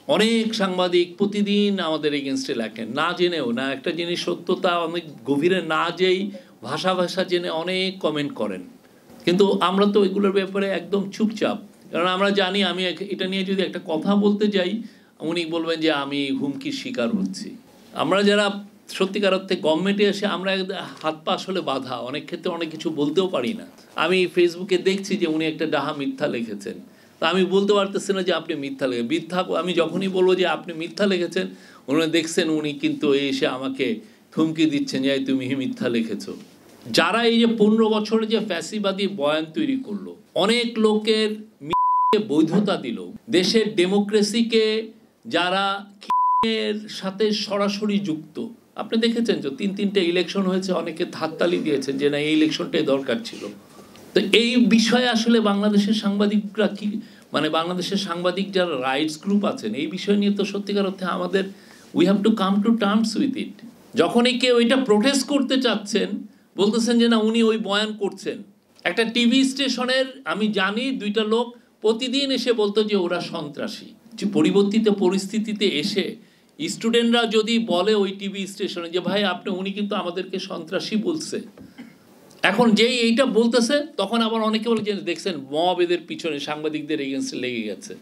অনেক সাংবাদিক প্রতিদিন আমাদের এগেনস্টে লেখেন, না জেনেও, না একটা জিনিস সত্যতা অনেক গভীরে না যেই ভাষা জেনে অনেক কমেন্ট করেন। কিন্তু আমরা তো এগুলোর ব্যাপারে একদম চুপচাপ, কারণ আমরা জানি আমি এটা নিয়ে যদি একটা কথা বলতে যাই উনি বলবেন যে আমি হুমকির শিকার হচ্ছি। আমরা যারা সত্যিকার অর্থে গভর্নমেন্টে এসে আমরা হাত পা আসলে বাধা, অনেক ক্ষেত্রে অনেক কিছু বলতেও পারি না। আমি ফেসবুকে দেখছি যে উনি একটা ডাহা মিথ্যা লিখেছেন, তা আমি বলতে পারতেছি না যে আপনি মিথ্যা মিথ্যা। আমি যখনই বলবো যে আপনি মিথ্যা লিখেছেন, উনি দেখছেন উনি কিন্তু এসে আমাকে হুমকি দিচ্ছেন যে তুমি মিথ্যা লিখেছো। যারা এই যে 15 বছরে যে ফ্যাসিবাদী বয়ান তৈরি করলো, অনেক লোকের বৈধতা দিল, দেশের ডেমোক্রেসিকে যারা এর সাথে সরাসরি যুক্ত, আপনি দেখেছেন তো 3-3টে ইলেকশন হয়েছে, অনেকে হাততালি দিয়েছেন যে না এই ইলেকশনটাই দরকার ছিল। তো এই বিষয়ে আসলে বাংলাদেশের সাংবাদিকরা কি, মানে বাংলাদেশের সাংবাদিক যারা রাইটস গ্রুপ আছেন এই বিষয় নিয়ে তো সত্যিকার অর্থে আমাদের we have to come to terms with it. যখনই কেউ এটা প্রোটেস্ট করতে চাচ্ছেন, বলতেছেন যে না উনি ওই বয়ান করছেন। একটা টিভি স্টেশনের আমি জানি 2টা লোক প্রতিদিন এসে বলতো যে ওরা সন্ত্রাসী। যে পরিবর্তিত পরিস্থিতিতে এসে স্টুডেন্টরা যদি বলে ওই টিভি স্টেশনে যে ভাই আপনি, উনি কিন্তু আমাদেরকে সন্ত্রাসী বলছে, এখন যেই এইটা বলতেছে তখন আবার অনেকে বলে যে দেখছেন মব এদের পিছনে সাংবাদিকদের এগেইনস্টে লেগে গেছে।